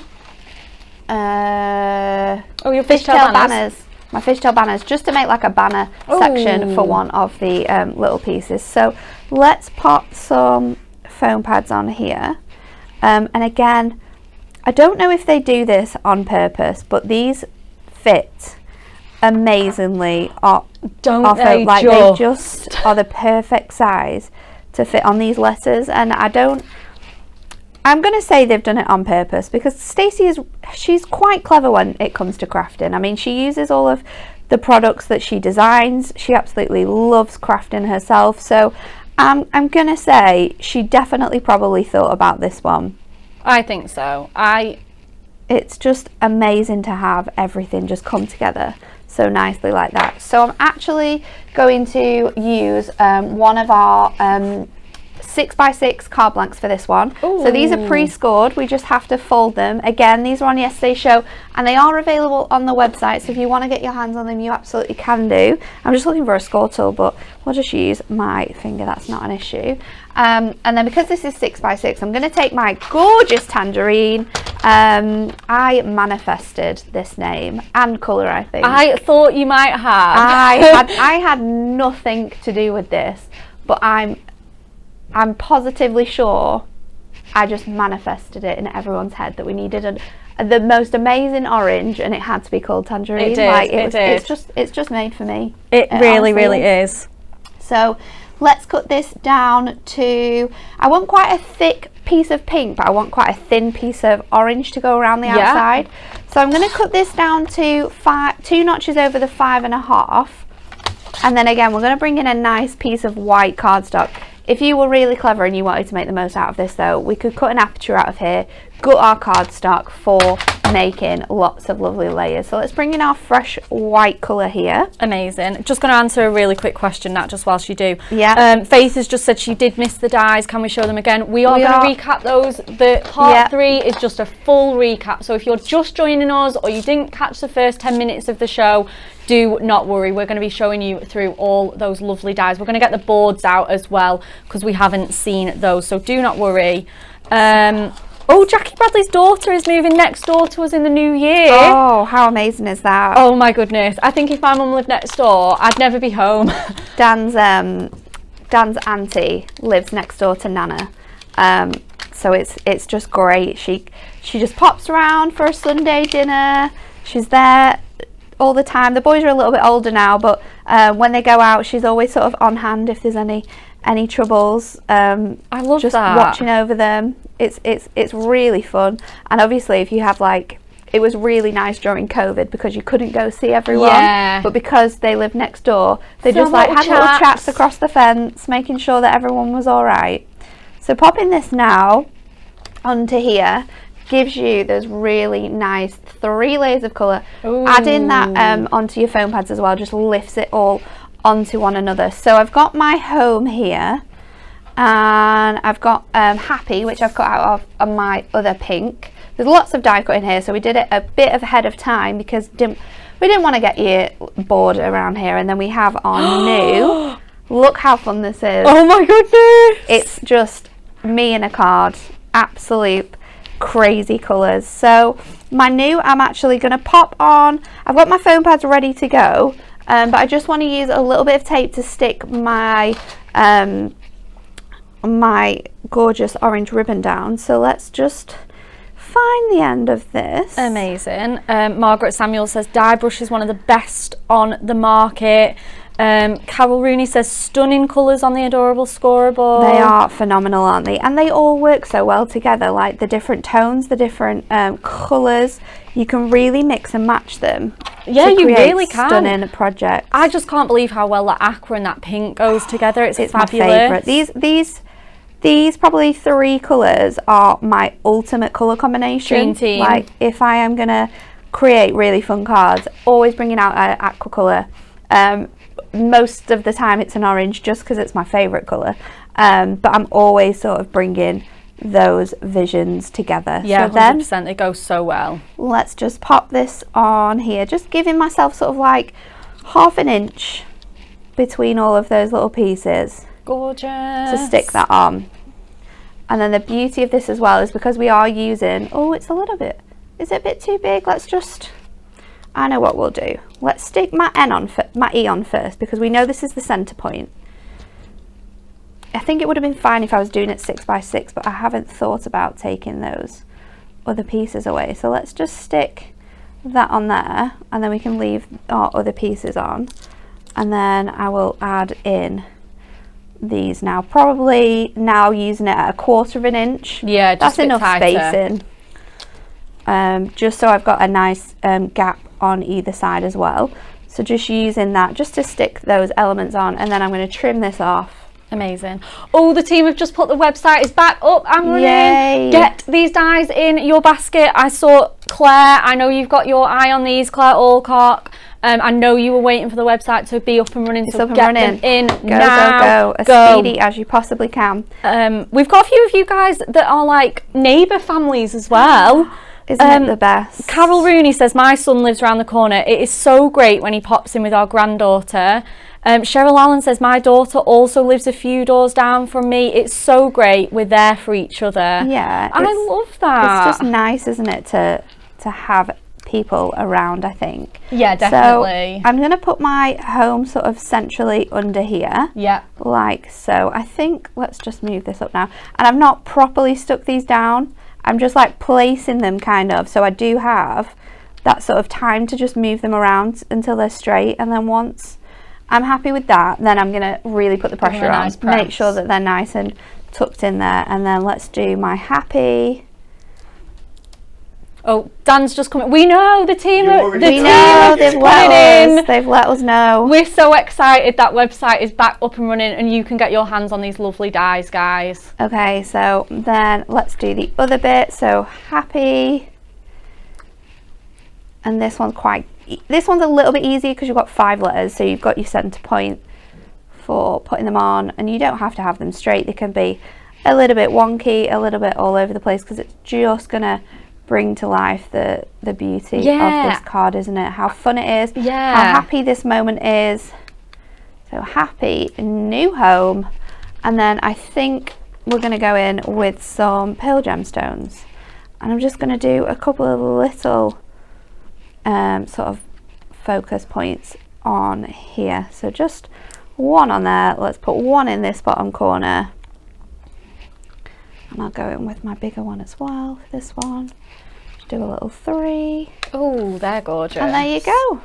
your fishtail banners. My fishtail banners, just to make like a banner section for one of the little pieces. So let's pop some foam pads on here. And again, I don't know if they do this on purpose, but these fit amazingly. They just are the perfect size to fit on these letters. And I'm going to say they've done it on purpose because Stacey she's quite clever when it comes to crafting. I mean, she uses all of the products that she designs. She absolutely loves crafting herself. So I'm going to say she definitely probably thought about this one. I think so. It's just amazing to have everything just come together so nicely like that. So I'm actually going to use one of our 6x6 card blanks for this one. So these are pre-scored. We just have to fold them. Again, these were on yesterday's show and they are available on the website. So if you want to get your hands on them, you absolutely can do. I'm just looking for a score tool, but we'll just use my finger. That's not an issue. And then because this is 6x6, I'm going to take my gorgeous tangerine. I manifested this name and colour, I think. I thought you might have. I had nothing to do with this, but I'm positively sure I just manifested it in everyone's head that we needed the most amazing orange and it had to be called tangerine. It did. It's just made for me. It really is. So let's cut this down to, I want quite a thick piece of pink, but I want quite a thin piece of orange to go around the outside. So I'm going to cut this down to 2 notches over the 5.5. And then again, we're going to bring in a nice piece of white cardstock. If you were really clever and you wanted to make the most out of this though, we could cut an aperture out of here, gut our cardstock for making lots of lovely layers. So let's bring in our fresh white colour here. Amazing. Just going to answer a really quick question, Nat, just whilst you do. Yeah. Faith has just said she did miss the dies. Can we show them again? We are going to recap those. The part 3 is just a full recap. So if you're just joining us or you didn't catch the first 10 minutes of the show, do not worry, we're going to be showing you through all those lovely dies. We're going to get the boards out as well because we haven't seen those, so do not worry. Oh, Jackie Bradley's daughter is moving next door to us in the new year. Oh, how amazing is that? Oh my goodness, I think if my mum lived next door, I'd never be home. Dan's auntie lives next door to Nana. So it's just great. She just pops around for a Sunday dinner. She's there all the time. The boys are a little bit older now, but when they go out, she's always sort of on hand if there's any troubles. I love just that. watching over them. It's really fun. And obviously, if you have it was really nice during COVID because you couldn't go see everyone. Yeah. But because they live next door, they Some just had little little chats across the fence, making sure that everyone was all right. So popping this now onto here gives you those really nice 3 layers of colour. Adding that onto your foam pads as well just lifts it all onto one another. So I've got my home here, and I've got happy, which I've cut out of my other pink. There's lots of die cut in here, so we did it a bit ahead of time because we didn't want to get you bored around here. And then we have our new. Look how fun this is. Oh my goodness. It's just me in a card. Absolute crazy colours. So my new, I'm actually going to pop on. I've got my foam pads ready to go, but I just want to use a little bit of tape to stick my my gorgeous orange ribbon down. So let's just find the end of this. Amazing. Margaret Samuel says dye brush is one of the best on the market. Carol Rooney says stunning colours on the adorable scorable. They are phenomenal, aren't they? And they all work so well together, like the different tones, the different colours. You can really mix and match them. Yeah, you really can. Stunning projects. I just can't believe how well that aqua and that pink goes together. It's fabulous. My favourite. These probably 3 colours are my ultimate colour combination. Dream team. Like if I am gonna create really fun cards, always bringing out an aqua colour. Most of the time it's an orange just because it's my favourite colour, but I'm always sort of bringing those visions together. Yeah, so 100%. Then they go so well. Let's just pop this on here, just giving myself sort of like half an inch between all of those little pieces. Gorgeous. To stick that on. And then the beauty of this as well is because we are using, is it a bit too big? I know what we'll do. Let's stick my E on first because we know this is the centre point. I think it would have been fine if I was doing it 6 by 6, but I haven't thought about taking those other pieces away. So let's just stick that on there, and then we can leave our other pieces on. And then I will add in these now. Probably now using it at 1/4 of an inch. Yeah, just that's enough spacing. Just so I've got a nice gap on either side as well. So just using that just to stick those elements on, and then I'm going to trim this off. Amazing. Oh, the team have just put the website is back up and running. Yay. Get these dies in your basket. I saw Claire, I know you've got your eye on these, Claire Alcock. I know you were waiting for the website to be up and running, it's so up and get running. them in go, now. As speedy as you possibly can. We've got a few of you guys that are like neighbour families as well. Isn't it the best? Carol Rooney says, my son lives around the corner. It is so great when he pops in with our granddaughter. Cheryl Allen says, my daughter also lives a few doors down from me. It's so great. We're there for each other. Yeah. I love that. It's just nice, isn't it, to have people around, I think. Yeah, definitely. So I'm going to put my home sort of centrally under here. Yeah. Like so. I think, let's just move this up now. And I've not properly stuck these down. I'm just like placing them kind of. So I do have that sort of time to just move them around until they're straight. And then once I'm happy with that, then I'm going to really put the pressure on. Nice press. Make sure that they're nice and tucked in there. And then let's do my happy. Oh, Dan's just coming. We know the team. They've let us know. We're so excited that website is back up and running, and you can get your hands on these lovely dies, guys. Okay, so then let's do the other bit. So happy, and this one's a little bit easier because you've got 5 letters, so you've got your centre point for putting them on, and you don't have to have them straight. They can be a little bit wonky, a little bit all over the place, because it's just gonna bring to life the beauty of this card, isn't it? How fun it is, how happy this moment is. So happy, new home, and then I think we're going to go in with some pearl gemstones, and I'm just going to do a couple of little sort of focus points on here. So just one on there. Let's put one in this bottom corner, And I'll go in with my bigger one as well for this one. Do a little 3. Oh, they're gorgeous. And there you go.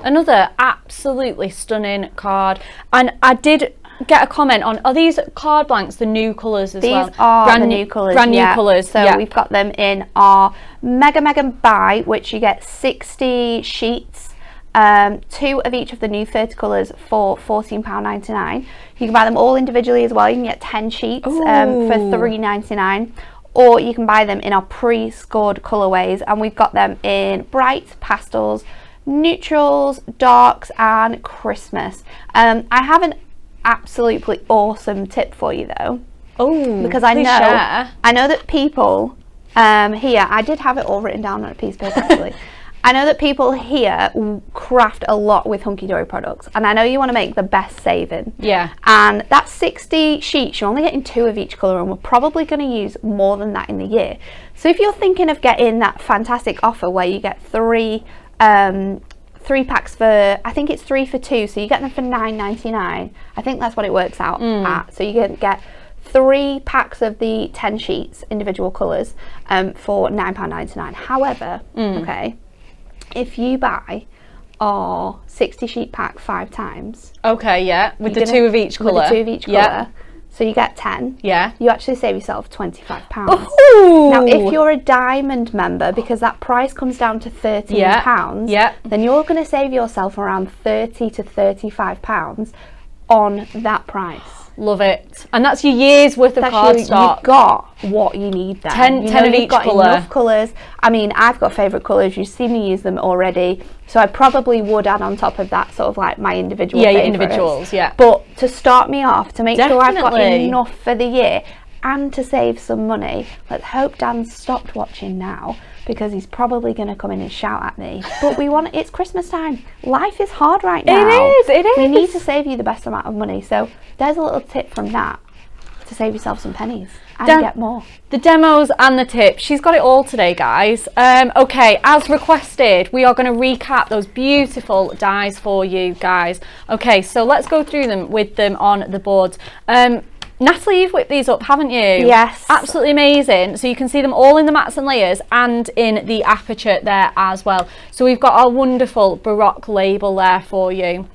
Another absolutely stunning card. And I did get a comment on, are these card blanks the new colours as well? These are the new colours. Brand new colours. So we've got them in our mega buy, which you get 60 sheets, 2 of each of the new 30 colours for £14.99. You can buy them all individually as well. You can get 10 sheets for £3.99. Or you can buy them in our pre-scored colourways, and we've got them in bright pastels, neutrals, darks, and Christmas. I have an absolutely awesome tip for you though. Oh, because I know that people here, I did have it all written down on a piece of paper actually. I know that people here craft a lot with Hunky Dory products, and I know you want to make the best saving. Yeah. And that's 60 sheets. You're only getting 2 of each colour, and we're probably going to use more than that in the year. So if you're thinking of getting that fantastic offer where you get 3 packs for, I think it's 3 for 2, so you get them for £9.99. I think that's what it works out at. So you can get 3 packs of the 10 sheets, individual colours, for £9.99. However, okay, if you buy our 60 sheet pack 5 times, okay, yeah, with the 2 of each colour, with the 2 of each colour, so you get 10. Yeah, you actually save yourself £25. Ooh. Now, if you're a diamond member, because that price comes down to £13, then you're going to save yourself around £30 to £35 on that price. Love it. And that's your year's worth of cardstock. You've got what you need there. 10 of each colour. Enough colours. I mean, I've got favourite colours. You've seen me use them already. So I probably would add on top of that sort of like my individual favourites. Yeah, individuals, yeah. But to start me off, to make sure I've got enough for the year and to save some money, let's hope Dan's stopped watching now, because he's probably going to come in and shout at me. But it's Christmas time. Life is hard right now. It is. We need to save you the best amount of money. So there's a little tip from that to save yourself some pennies and get more. The demos and the tips. She's got it all today, guys. Okay, as requested, we are going to recap those beautiful dies for you guys. Okay, so let's go through them with them on the boards. Natalie, you've whipped these up, haven't you? Yes. Absolutely amazing. So you can see them all in the mats and layers and in the aperture there as well. So we've got our wonderful Baroque label there for you.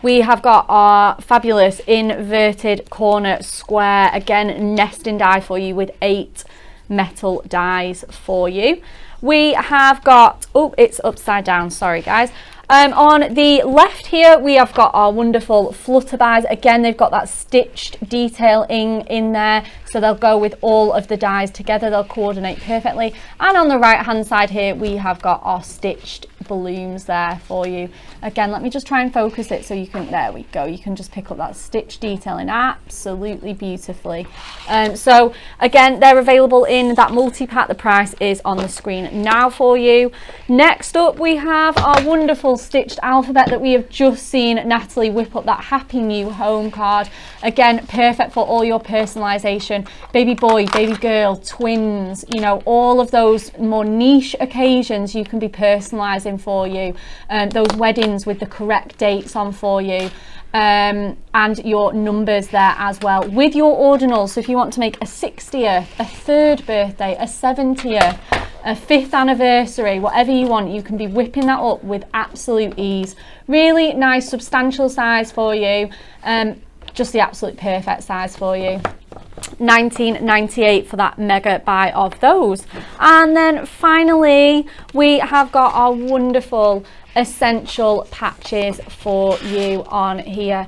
We have got our fabulous inverted corner square, again nesting die for you with 8 metal dies for you. We have got, oh, it's upside down, sorry guys. On the left here, we have got our wonderful flutterbys. Again, they've got that stitched detailing in there, so they'll go with all of the dies together. They'll coordinate perfectly. And on the right hand side here, we have got our stitched balloons there for you. Again, let me just try and focus it so you can, there we go, you can just pick up that stitch detailing absolutely beautifully. So again, they're available in that multi-pack. The price is on the screen now for you. Next up, we have our wonderful stitched alphabet that we have just seen Natalie whip up, that Happy New Home card. Again, perfect for all your personalization, baby boy, baby girl, twins, you know, all of those more niche occasions you can be personalizing for you. Those weddings with the correct dates on for you, and your numbers there as well with your ordinals. So if you want to make a 60th, a 3rd birthday, a 70th, a 5th anniversary, whatever you want, you can be whipping that up with absolute ease. Really nice substantial size for you, just the absolute perfect size for you. £19.98 for that mega buy of those. And then finally, we have got our wonderful essential patches for you on here.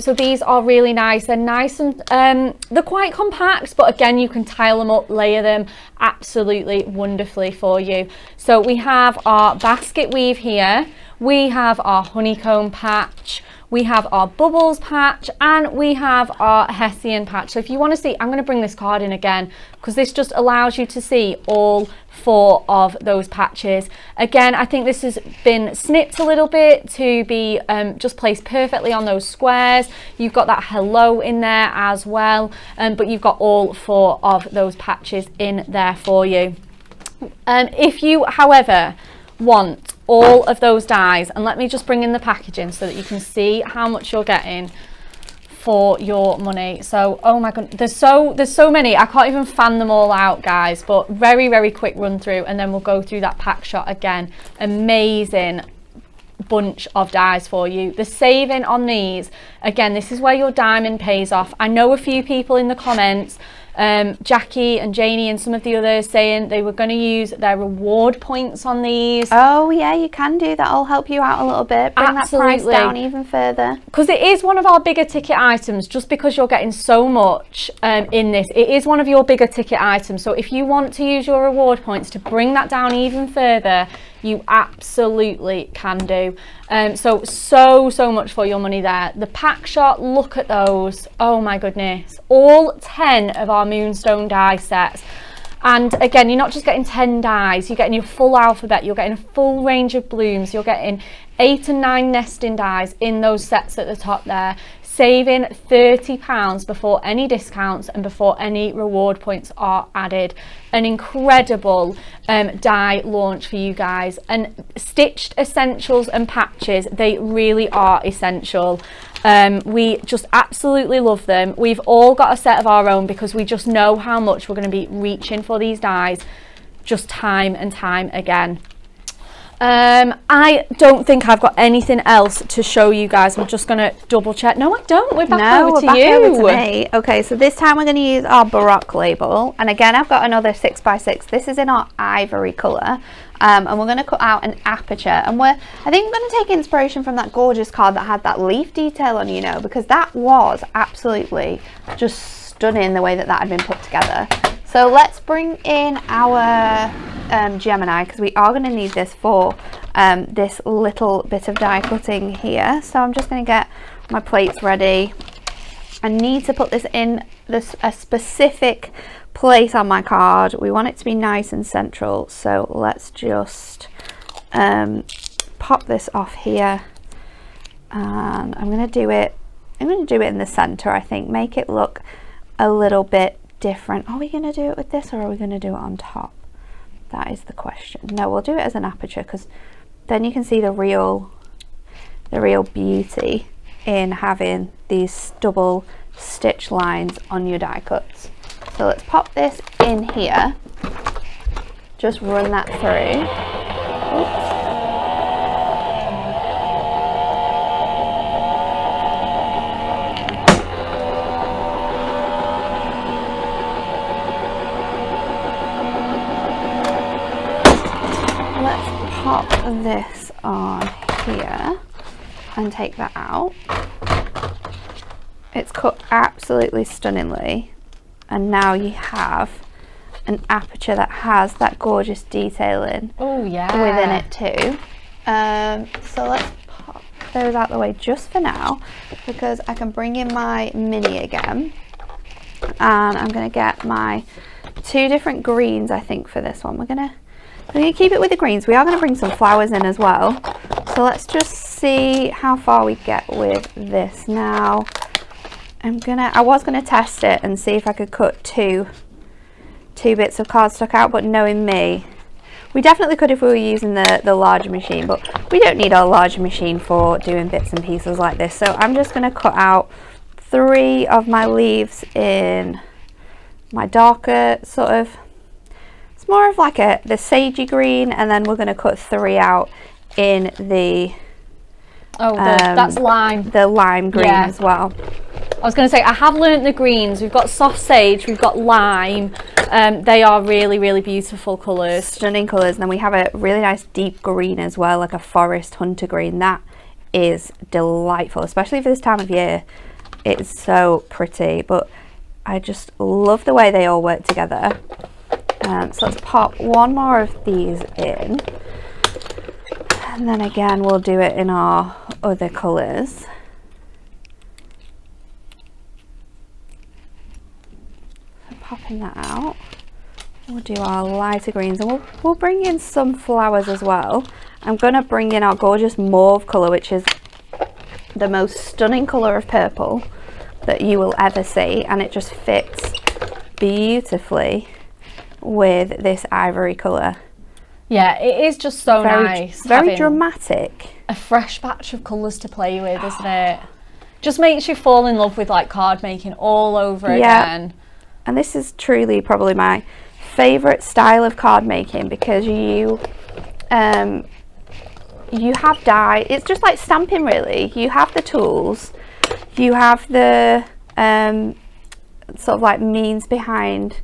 So these are really nice. They're nice and they're quite compact, but again, you can tile them up, layer them absolutely wonderfully for you. So we have our basket weave here, we have our honeycomb patch, we have our bubbles patch, and we have our Hessian patch. So if you want to see, I'm going to bring this card in again because this just allows you to see all 4 of those patches. Again, I think this has been snipped a little bit to be just placed perfectly on those squares. You've got that hello in there as well, but you've got all 4 of those patches in there for you. If you, however, want all of those dies, and let me just bring in the packaging so that you can see how much you're getting for your money. So, oh my god, there's so many. I can't even fan them all out, guys, but very quick run through, and then we'll go through that pack shot again. Amazing bunch of dies for you. The saving on these, again, this is where your diamond pays off. I know a few people in the comments, Jackie and Janie and some of the others, saying they were going to use their reward points on these. Oh yeah, you can do. That'll help you out a little bit, bring Absolutely. that price down even further, because it is one of our bigger ticket items. Just because you're getting so much in this, it is one of your bigger ticket items. So if you want to use your reward points to bring that down even further, you absolutely can do. So much for your money there. The pack shot, look at those. Oh my goodness, all 10 of our Moonstone die sets. And again, you're not just getting 10 dies, you're getting your full alphabet, you're getting a full range of blooms, you're getting 8 and 9 nesting dies in those sets at the top there, saving £30 before any discounts and before any reward points are added. An incredible die launch for you guys. And stitched essentials and patches, they really are essential. We just absolutely love them. We've all got a set of our own because we just know how much we're going to be reaching for these dies just time and time again. I don't think I've got anything else to show you guys. I'm just going to double check. No, I don't. We're back over to you. Over to me. Okay, so this time we're going to use our Baroque label. And again, I've got another 6x6. This is in our ivory colour. And we're going to cut out an aperture. And I think we're going to take inspiration from that gorgeous card that had that leaf detail on, you know, because that was absolutely just stunning the way that had been put together. So let's bring in our Gemini, because we are going to need this for this little bit of die cutting here. So I'm just going to get my plates ready. I need to put this in a specific place on my card. We want it to be nice and central. So let's just pop this off here. And I'm going to do it in the center, I think. Make it look a little bit different. Are we going to do it with this, or are we going to do it on top? That is the question. No, we'll do it as an aperture, because then you can see the real beauty in having these double stitch lines on your die cuts. So let's pop this in here, just run that through. Oops. Pop this on here and take that out. It's cut absolutely stunningly, and now you have an aperture that has that gorgeous detailing within it too. So let's pop those out the way just for now, because I can bring in my mini again, and I'm going to get my 2 different greens, I think, for this one. We're going to keep it with the greens. We are going to bring some flowers in as well. So let's just see how far we get with this now. I was gonna test it and see if I could cut two bits of cardstock out, but knowing me, we definitely could if we were using the larger machine, but we don't need our larger machine for doing bits and pieces like this. So I'm just gonna cut out 3 of my leaves in my darker sort of, it's more of like the sagey green, and then we're going to cut 3 out in the that's lime, the lime green as well. I was going to say, I have learnt the greens. We've got soft sage, we've got lime. They are really beautiful colours, stunning colours. And then we have a really nice deep green as well, like a forest hunter green. That is delightful, especially for this time of year. It's so pretty, but I just love the way they all work together. So let's pop 1 more of these in, and then again we'll do it in our other colours. So popping that out, we'll do our lighter greens, and we'll bring in some flowers as well. I'm going to bring in our gorgeous mauve colour, which is the most stunning colour of purple that you will ever see, and it just fits beautifully with this ivory colour. Yeah, it is just so nice. Very dramatic. A fresh batch of colours to play with, isn't it? Just makes you fall in love with like card making all over again. And this is truly probably my favourite style of card making, because you have die. It's just like stamping really. You have the tools, you have the sort of like means behind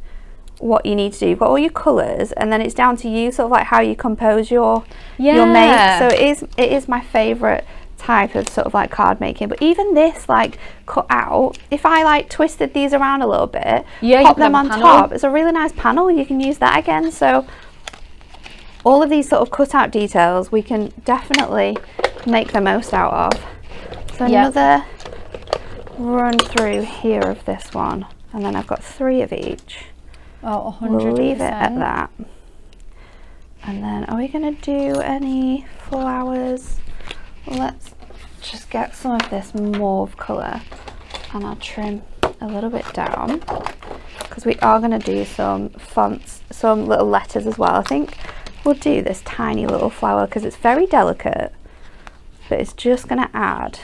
what you need to do. You've got all your colours, and then it's down to you sort of like how you compose your make. So it is my favourite type of sort of like card making. But even this like cut out, if I like twisted these around a little bit, pop them on top, it's a really nice panel. You can use that again. So all of these sort of cut out details we can definitely make the most out of. So another run through here of this one, and then I've got 3 of each. Oh, 100%. We'll leave it at that. And then are we going to do any flowers? Let's just get some of this mauve colour, and I'll trim a little bit down, because we are going to do some fonts, some little letters as well. I think we'll do this tiny little flower because it's very delicate, but it's just going to add,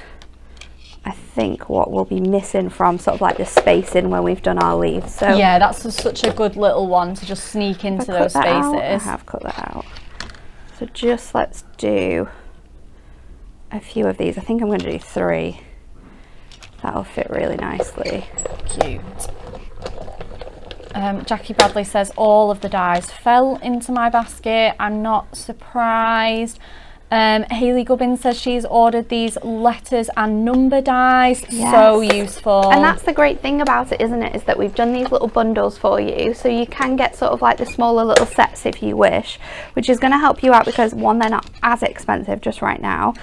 I think, what we'll be missing from sort of like the spacing when we've done our leaves. So yeah, that's such a good little one to just sneak into those spaces. I have cut that out. So just let's do a few of these. I think I'm going to do 3. That'll fit really nicely. Cute. Jackie Bradley says all of the dies fell into my basket. I'm not surprised. Hayley Gubbins says she's ordered these letters and number dies. Yes. So useful. And that's the great thing about it, isn't it, is that we've done these little bundles for you, so you can get sort of like the smaller little sets if you wish, which is going to help you out because, one, they're not as expensive just right now,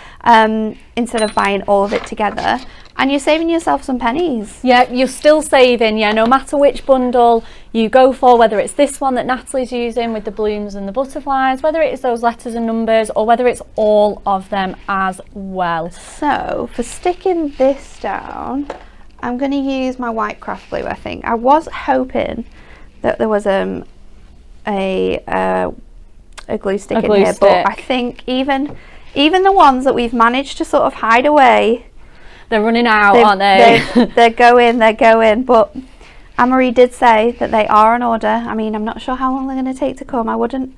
instead of buying all of it together, and you're saving yourself some pennies. Yeah, you're still saving, no matter which bundle you go for, whether it's this one that Natalie's using with the blooms and the butterflies, whether it's those letters and numbers, or whether it's all of them as well. So for sticking this down, I'm going to use my white craft glue. I think I was hoping that there was a glue stick in here, but I think even the ones that we've managed to sort of hide away, they're running out, aren't they? They're going, but Anne-Marie did say that they are on order. I mean, I'm not sure how long they're going to take to come. I wouldn't,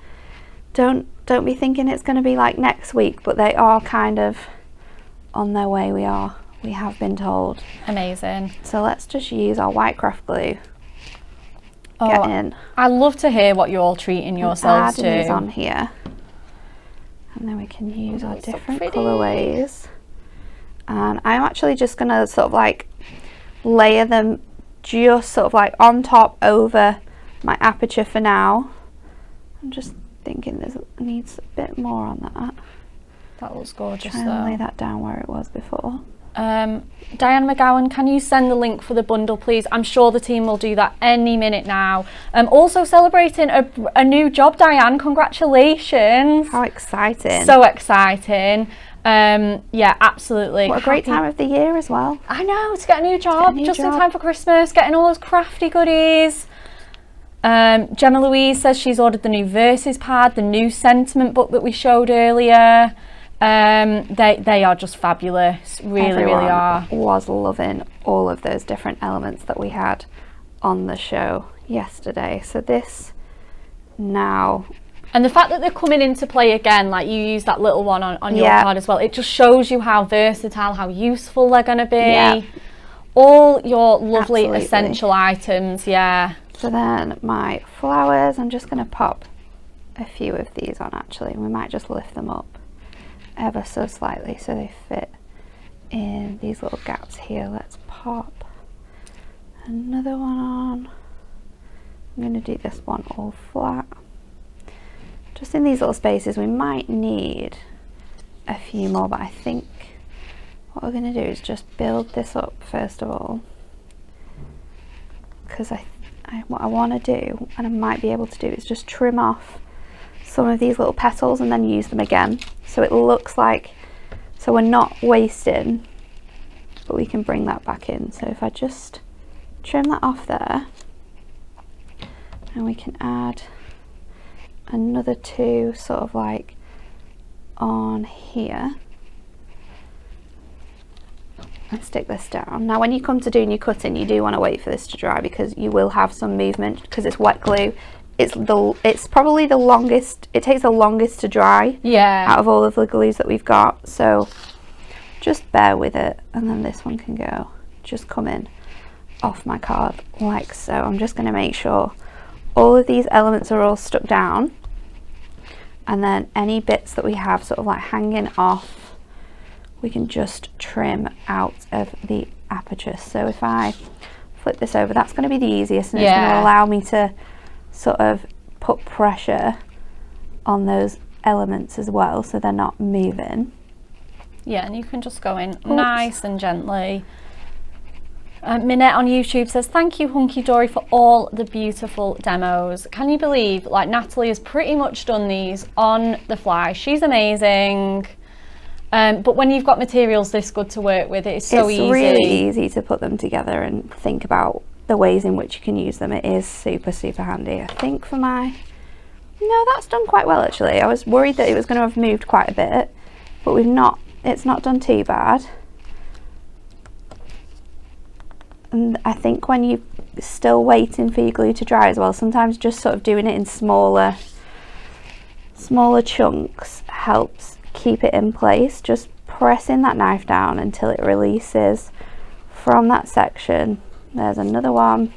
don't be thinking it's going to be like next week, but they are kind of on their way. We have been told. Amazing. So let's just use our white craft glue. Get in. I love to hear what you're all treating yourselves to. Add these on here, and then we can use our different colourways. And I'm actually just going to sort of like layer them just sort of like on top over my aperture for now. I'm just thinking this needs a bit more on that. That looks gorgeous. Try and lay that down where it was before. Diane McGowan, can you send the link for the bundle, please? I'm sure the team will do that any minute now. Also celebrating a new job, Diane. Congratulations. How exciting. So exciting. Yeah, absolutely. What a great time of the year as well. I know, to get a new job, just in time for Christmas, getting all those crafty goodies. Gemma Louise says she's ordered the new Verses pad, the new sentiment book that we showed earlier. They are just fabulous, really are. Was loving all of those different elements that we had on the show yesterday. So this now... And the fact that they're coming into play again, like you use that little one on your card as well, it just shows you how versatile, how useful they're going to be. Yeah. All your lovely essential items, So then my flowers, I'm just going to pop a few of these on actually. We might just lift them up ever so slightly so they fit in these little gaps here. Let's pop another one on. I'm going to do this one all flat. Just in these little spaces, we might need a few more, but I think what we're going to do is just build this up first of all, because what I want to do, and I might be able to do, is just trim off some of these little petals and then use them again, so it looks like, so we're not wasting, but we can bring that back in. So if I just trim that off there, and we can add another 2 sort of like on here, and stick this down. Now when you come to doing your cutting, you do want to wait for this to dry because you will have some movement because it's wet glue. It's probably the longest, it takes the longest to dry out of all of the glues that we've got, so just bear with it. And then this one can go, just come in off my card like so. I'm just going to make sure all of these elements are all stuck down, and then any bits that we have sort of like hanging off, we can just trim out of the aperture. So if I flip this over, that's going to be the easiest, and it's going to allow me to sort of put pressure on those elements as well so they're not moving. Yeah, and you can just go in nice and gently. Minette on YouTube says, thank you Hunky Dory for all the beautiful demos. Can you believe, like, Natalie has pretty much done these on the fly. She's amazing. But when you've got materials this good to work with, it's so easy. It's really easy to put them together and think about the ways in which you can use them. It is super, super handy. I think for my... No, that's done quite well actually. I was worried that it was going to have moved quite a bit, but it's not done too bad. And I think when you're still waiting for your glue to dry as well, sometimes just sort of doing it in smaller chunks helps keep it in place. Just pressing that knife down until it releases from that section. There's another one.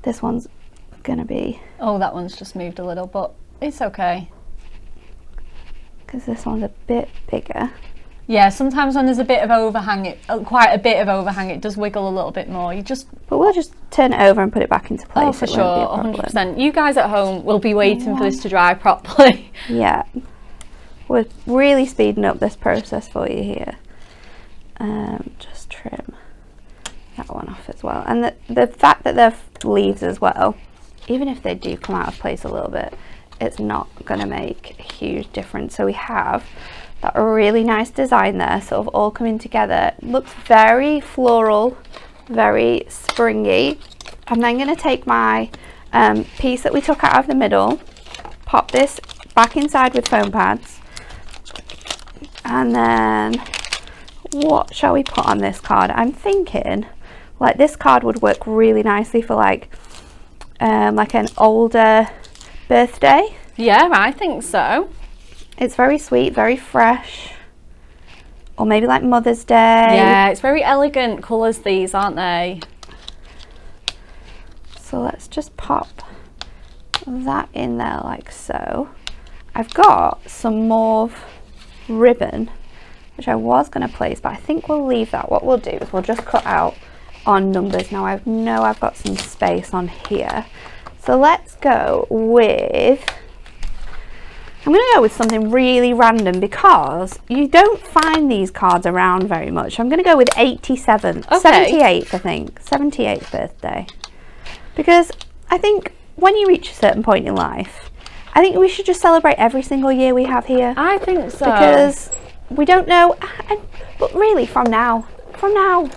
This one's gonna be... Oh, that one's just moved a little, but it's okay. Because this one's a bit bigger. Yeah, sometimes when there's a bit of overhang, quite a bit of overhang, it does wiggle a little bit more. But we'll just turn it over and put it back into place. Oh, for sure, 100%. You guys at home will be waiting for this to dry properly. Yeah. We're really speeding up this process for you here. Just trim that one off as well. And the fact that they're leaves as well, even if they do come out of place a little bit, it's not going to make a huge difference. So we have that really nice design there, sort of all coming together. It looks very floral, very springy. I'm then going to take my piece that we took out of the middle, pop this back inside with foam pads, and then what shall we put on this card? I'm thinking like this card would work really nicely for like an older birthday. Yeah, I think so. It's very sweet, very fresh. Or maybe like Mother's Day. Yeah, it's very elegant colours these, aren't they? So let's just pop that in there like so. I've got some mauve ribbon, which I was going to place, but I think we'll leave that. What we'll do is we'll just cut out on numbers. Now I know I've got some space on here. So let's go with... I'm going to go with something really random because you don't find these cards around very much. I'm going to go with 78th, I think. 78th birthday. Because I think when you reach a certain point in life, I think we should just celebrate every single year we have here. I think so. Because we don't know, but really from now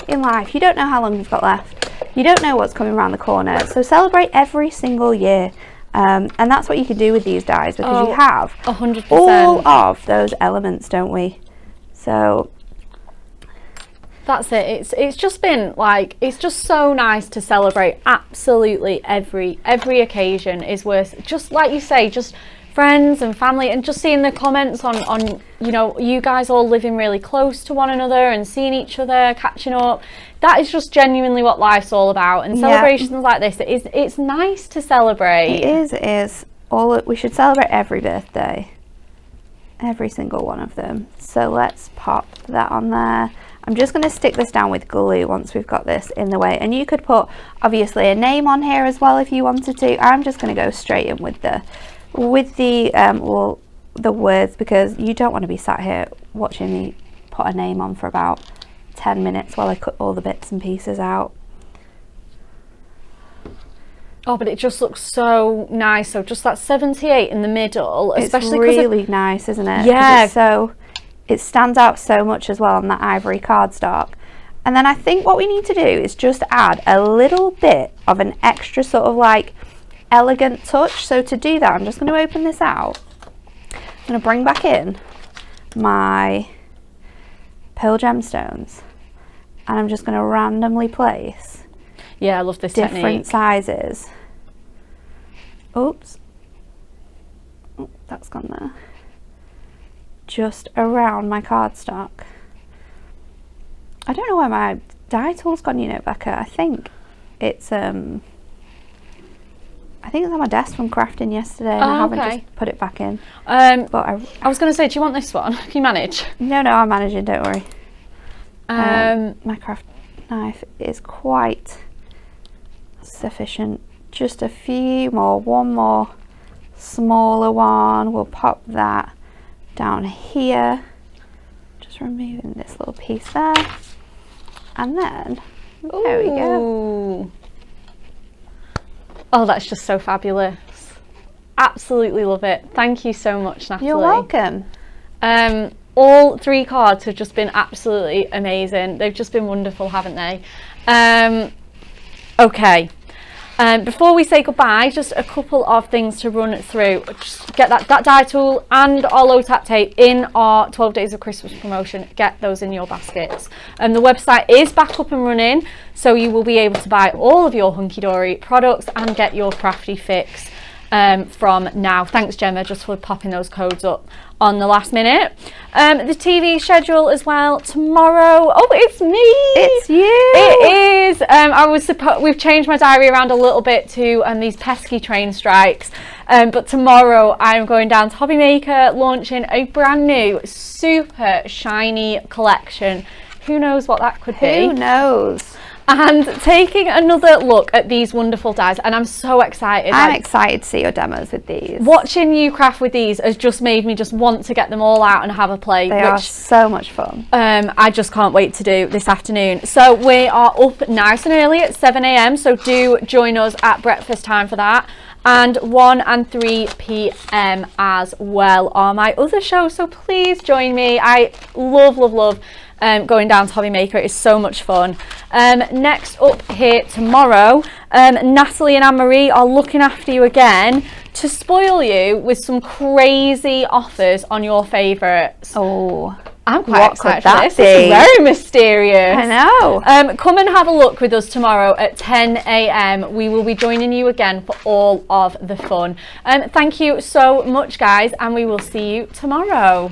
in life, you don't know how long you've got left. You don't know what's coming around the corner. So celebrate every single year. And that's what you can do with these dies, because you have 100%. all of those elements, don't we? So that's it. It's just been like, it's just so nice to celebrate. Absolutely every occasion is worth, just like you say, just friends and family, and just seeing the comments on you know, you guys all living really close to one another and seeing each other, catching up. That is just genuinely what life's all about, and celebrations like this, it's nice to celebrate. It is. We should celebrate every birthday, every single one of them. So let's pop that on there. I'm just going to stick this down with glue once we've got this in the way, and you could put obviously a name on here as well if you wanted to. I'm just going to go straight in with the words, because you don't want to be sat here watching me put a name on for about 10 minutes while I cut all the bits and pieces out. Oh, but it just looks so nice. So just that 78 in the middle, especially, it's really nice, isn't it? Yeah. It stands out so much as well on that ivory cardstock. And then I think what we need to do is just add a little bit of an extra sort of like elegant touch. So to do that, I'm just going to open this out. I'm going to bring back in my pearl gemstones, and I'm just going to randomly place Yeah, I love this different technique. sizes. Oops. Oh, that's gone there. Just around my cardstock. I don't know where my die tool's gone, you know, Becca. I think it's on my desk from crafting yesterday, and I haven't just put it back in. But I was going to say, do you want this one? Can you manage? No, I'm managing, don't worry. My craft knife is quite sufficient. Just a few more, one more smaller one. We'll pop that down here. Just removing this little piece there. And then, there we go. Oh, that's just so fabulous. Absolutely love it. Thank you so much, Natalie. You're welcome. All 3 cards have just been absolutely amazing. They've just been wonderful, haven't they? Okay. Before we say goodbye, just a couple of things to run through. Just get that die tool and our low tap tape in our 12 Days of Christmas promotion. Get those in your baskets. The website is back up and running, so you will be able to buy all of your Hunky Dory products and get your crafty fix from now. Thanks, Gemma, just for popping those codes up on the last minute. The TV schedule as well tomorrow. Oh, it's me. It's you. It is. We've changed my diary around a little bit to these pesky train strikes. But tomorrow I'm going down to Hobby Maker, launching a brand new super shiny collection. Who knows what that could be? Who knows? And taking another look at these wonderful dies, and I'm so excited. I'm excited to see your demos with these. Watching you craft with these has just made me just want to get them all out and have a play. They are so much fun. I just can't wait to do this afternoon. So we are up nice and early at 7 a.m. So do join us at breakfast time for that. And 1 and 3 p.m. as well are my other shows. So please join me. I love going down to Hobby Maker. It is so much fun. Next up here tomorrow, Natalie and Anne-Marie are looking after you again to spoil you with some crazy offers on your favourites. Oh, I'm quite excited for this. Be? This is very mysterious. I know. Come and have a look with us tomorrow at 10 a.m. We will be joining you again for all of the fun. Thank you so much, guys, and we will see you tomorrow.